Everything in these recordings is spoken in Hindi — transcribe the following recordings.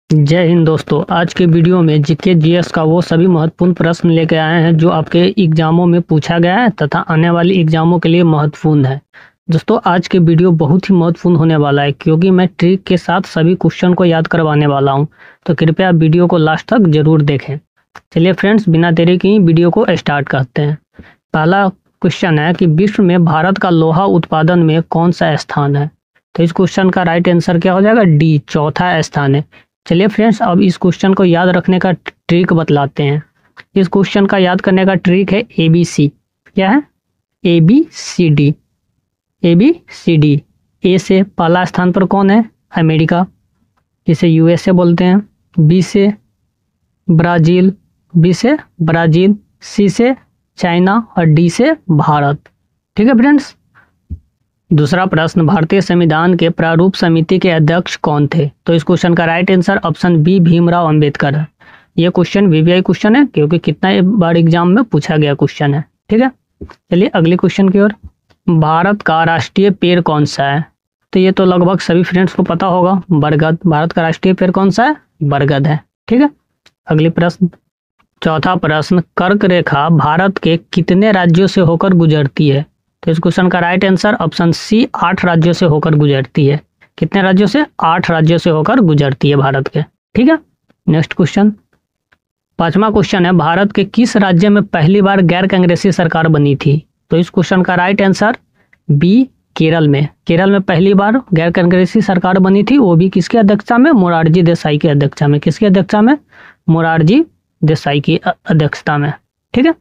जय हिंद दोस्तों। आज के वीडियो में जीके जीएस का वो सभी महत्वपूर्ण प्रश्न लेके आए हैं जो आपके एग्जामों में पूछा गया है तथा आने वाली एग्जामों के लिए महत्वपूर्ण है। दोस्तों आज के वीडियो बहुत ही महत्वपूर्ण होने वाला है क्योंकि मैं ट्रिक के साथ सभी क्वेश्चन को याद करवाने वाला हूं, तो कृपया वीडियो को लास्ट तक जरूर देखें। चलिए फ्रेंड्स, बिना देरी की वीडियो को स्टार्ट करते हैं। पहला क्वेश्चन है कि विश्व में भारत का लोहा उत्पादन में कौन सा स्थान है? तो इस क्वेश्चन का राइट आंसर क्या हो जाएगा? डी, चौथा स्थान है। चलिए फ्रेंड्स, अब इस क्वेश्चन को याद रखने का ट्रिक बतलाते हैं। इस क्वेश्चन का याद करने का ट्रिक है ABC। क्या है? ABCD। ABCD। ए से पहला स्थान पर कौन है? अमेरिका, जिसे USA बोलते हैं। बी से ब्राज़ील, सी से चाइना और डी से भारत। ठीक है फ्रेंड्स। दूसरा प्रश्न, भारतीय संविधान के प्रारूप समिति के अध्यक्ष कौन थे? तो इस क्वेश्चन का right answer option B, Bhimrao Ambedkar है। ये क्वेश्चन VVI क्वेश्चन है क्योंकि कितना बार एग्जाम में पूछा गया क्वेश्चन है। ठीक है, चलिए अगले क्वेश्चन की ओर। भारत का राष्ट्रीय पेड़ कौन सा है? तो ये तो लगभग सभी फ्रेंड्स को पता होगा, बरगद। भारत का राष्ट्रीय पेड़ कौन सा है? बरगद है। ठीक है, अगले प्रश्न। चौथा प्रश्न, कर्क रेखा भारत के कितने राज्यों से होकर गुजरती है? तो इस क्वेश्चन का राइट आंसर ऑप्शन सी, 8 राज्यों से होकर गुजरती है। कितने राज्यों से? 8 राज्यों से होकर गुजरती है भारत के। ठीक है, नेक्स्ट क्वेश्चन। पांचवा क्वेश्चन है, भारत के किस राज्य में पहली बार गैर कांग्रेसी सरकार बनी थी? तो इस क्वेश्चन का राइट आंसर बी, केरल में। केरल में पहली बार गैर कांग्रेसी सरकार बनी थी, वो भी किसकी अध्यक्षता में? मोरारजी देसाई की अध्यक्षता में। किसकी अध्यक्षता में? मोरारजी देसाई की अध्यक्षता में। ठीक है,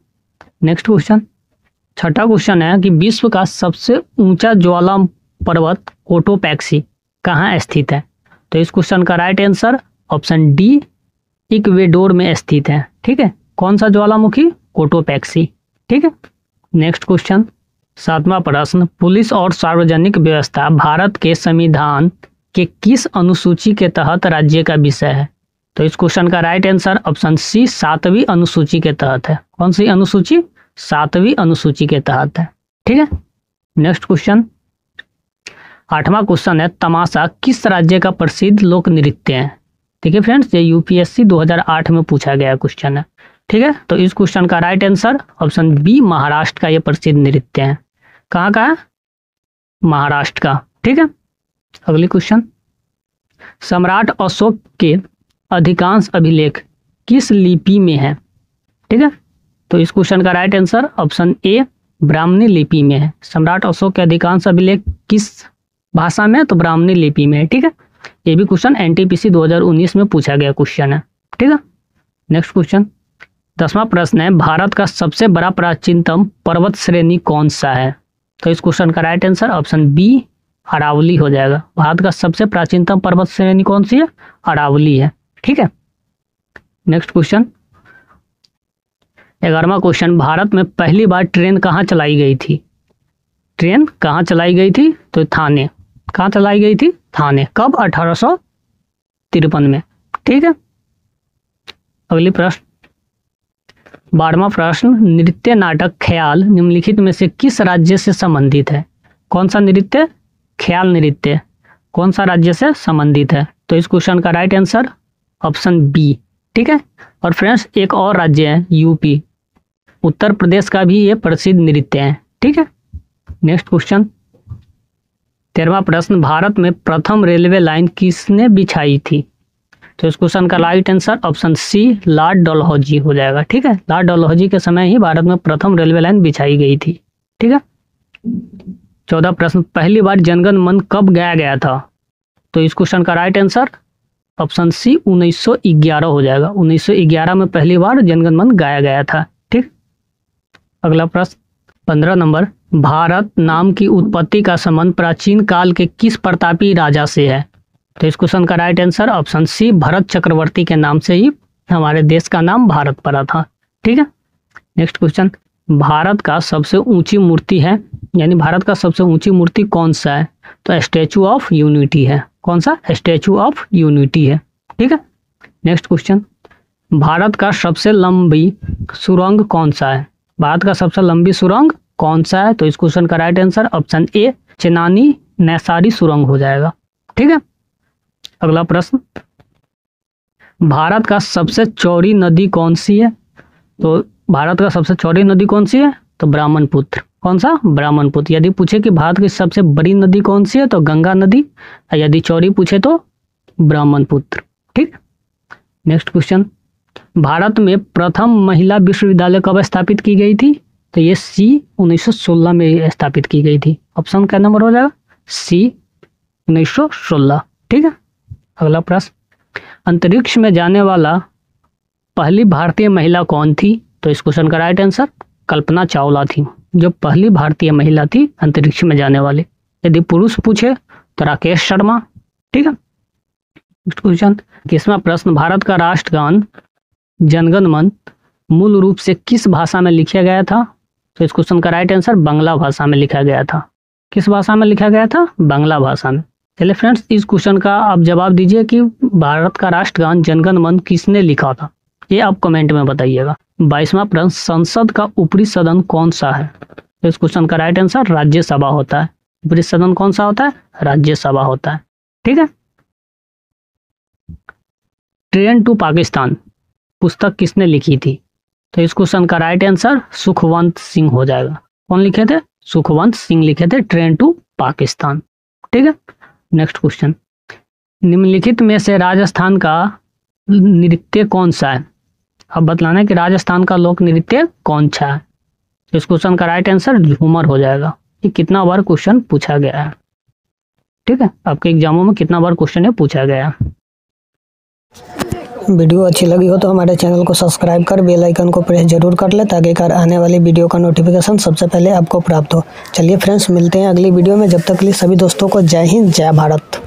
नेक्स्ट क्वेश्चन। छठा क्वेश्चन है कि विश्व का सबसे ऊंचा ज्वाला पर्वत कोटोपैक्सी कहाँ स्थित है? तो इस क्वेश्चन का right answer option D, Ecuador में स्थित है। ठीक है, कौन सा ज्वालामुखी? कोटोपैक्सी। ठीक है, नेक्स्ट क्वेश्चन। सातवां प्रश्न, पुलिस और सार्वजनिक व्यवस्था भारत के संविधान के किस अनुसूची के तहत राज्य का विषय है? तो इस क्वेश्चन का राइट आंसर ऑप्शन सी, 7वीं अनुसूची के तहत है। कौन सी अनुसूची? 7वीं अनुसूची के तहत है। ठीक है, नेक्स्ट क्वेश्चन। 8वां क्वेश्चन है, तमाशा किस राज्य का प्रसिद्ध लोक नृत्य है? ठीक है फ्रेंड्स, ये UPSC 2008 में पूछा गया क्वेश्चन है। ठीक है, तो इस क्वेश्चन का right answer option B, Maharashtra का ये प्रसिद्ध नृत्य है। कहाँ का है? महाराष्ट्र का। ठीक है, अगली क्वेश्चन। सम्राट अशोक के अधिकांश अभिलेख किस लिपि में है? ठीक है, तो इस क्वेश्चन का राइट आंसर ऑप्शन ए, ब्राह्मणी लिपि में है। सम्राट अशोक के अधिकांश अभिलेख किस भाषा में? तो ब्राह्मणी लिपि में है। ठीक है, ये भी क्वेश्चन NTPC 2019 में पूछा गया क्वेश्चन है। ठीक है, नेक्स्ट क्वेश्चन। 10वां प्रश्न है, भारत का सबसे बड़ा प्राचीनतम पर्वत श्रेणी कौन सा है? तो इस क्वेश्चन का right answer option B, Aravalli हो जाएगा। भारत का सबसे प्राचीनतम पर्वत श्रेणी कौन सी है? अरावली है। ठीक है, नेक्स्ट क्वेश्चन। 11वां क्वेश्चन, भारत में पहली बार ट्रेन कहाँ चलाई गई थी? ट्रेन कहाँ चलाई गई थी? तो थाने। कहाँ चलाई गई थी? थाने। कब? 1853 में। ठीक है, अगली प्रश्न। 12वां प्रश्न, नृत्य नाटक ख्याल निम्नलिखित में से किस राज्य से संबंधित है? कौन सा नृत्य? ख्याल नृत्य कौन सा राज्य से संबंधित है? तो इस क्वेश्चन का राइट आंसर ऑप्शन बी। ठीक है, और फ्रेंड्स एक और राज्य है UP, उत्तर प्रदेश का भी ये प्रसिद्ध नृत्य है। ठीक है, नेक्स्ट क्वेश्चन। 13वां प्रश्न, भारत में प्रथम रेलवे लाइन किसने बिछाई थी? तो इस क्वेश्चन का right answer option C, Lord Dalhousie हो जाएगा। ठीक है, लॉर्ड डलहौजी के समय ही भारत में प्रथम रेलवे लाइन बिछाई गई थी। ठीक है, 14वां प्रश्न, पहली बार जनगण मन कब गाया गया था? तो इस क्वेश्चन का राइट आंसर ऑप्शन सी, 1911 हो जाएगा। 1911 में पहली बार जनगण मन गाया गया था। ठीक, अगला प्रश्न 15 नंबर, भारत नाम की उत्पत्ति का संबंध प्राचीन काल के किस प्रतापी राजा से है? तो इस क्वेश्चन का right answer option C, Bharat Chakravarti के नाम से ही हमारे देश का नाम भारत पड़ा था। ठीक है, नेक्स्ट क्वेश्चन। भारत का सबसे ऊंची मूर्ति है, यानी भारत का सबसे ऊंची मूर्ति कौन सा है? तो स्टैचू ऑफ यूनिटी है। कौन सा? स्टैचू ऑफ यूनिटी है। ठीक है, नेक्स्ट क्वेश्चन। भारत का सबसे लंबी सुरंग कौन सा है? भारत का सबसे लंबी सुरंग कौन सा है? तो इस क्वेश्चन का right answer option A, Chenani Nashri सुरंग हो जाएगा। ठीक है, अगला प्रश्न। भारत का सबसे चौड़ी नदी कौन सी है? तो भारत का सबसे चौड़ी नदी कौन सी है? तो ब्रह्मपुत्र। कौन सा? ब्रह्मपुत्र। यदि पूछे कि भारत की सबसे बड़ी नदी कौन सी है तो गंगा नदी, यदि चौड़ी पूछे तो ब्रह्मपुत्र। ठीक। नेक्स्ट क्वेश्चन, भारत में प्रथम महिला विश्वविद्यालय कब स्थापित की गई थी? तो ये सी 1916 में स्थापित की गई थी। ऑप्शन क्या नंबर हो जाएगा? सी 1916। ठीक है। अगला प्रश्न, अंतरिक्ष में जाने वाला पहली भारतीय महिला कौन थी? तो इस क्वेश्चन का राइट आंसर कल्पना चावला थी, जो पहली भारतीय महिला थी अंतरिक्ष में जाने वाली। यदि पुरुष पूछे तो राकेश शर्मा। ठीक है। नेक्स्ट क्वेश्चन, 21वां प्रश्न, भारत का राष्ट्रगान जनगण मन मूल रूप से किस भाषा में लिखा गया था? तो इस क्वेश्चन का राइट आंसर बांग्ला भाषा में लिखा गया था। किस भाषा में लिखा गया था? बांग्ला भाषा में। चलिए फ्रेंड्स, इस क्वेश्चन का आप जवाब दीजिए कि भारत का राष्ट्रगान जनगण मन किसने लिखा था, ये आप कमेंट में बताइएगा। 22वां प्रश्न, संसद का ऊपरी सदन कौन सा है? तो इस क्वेश्चन का राइट आंसर राज्यसभा होता है। ऊपरी सदन कौन सा होता है? राज्यसभा होता है। ठीक है। ट्रेन टू पाकिस्तान पुस्तक किसने लिखी थी? तो इस क्वेश्चन का राइट आंसर सुखवंत सिंह हो जाएगा। कौन लिखे थे? सुखवंत सिंह लिखे थे ट्रेन टू पाकिस्तान। ठीक है। नेक्स्ट क्वेश्चन, निम्नलिखित में से राजस्थान का नृत्य कौन सा है? अब बतलाना है कि राजस्थान का लोक नृत्य कौन सा है। इस क्वेश्चन का राइट आंसर झूमर हो जाएगा। ये कितना बार क्वेश्चन पूछा गया है? ठीक है, आपके एग्जामों में कितना बार क्वेश्चन है पूछा गया है। वीडियो अच्छी लगी हो तो हमारे चैनल को सब्सक्राइब कर बेल आइकन को प्रेस जरूर कर ले, ताकि आने वाली वीडियो का नोटिफिकेशन सबसे पहले आपको प्राप्त हो। चलिए फ्रेंड्स, मिलते हैं अगली वीडियो में। जब तक के लिए सभी दोस्तों को जय हिंद, जय भारत।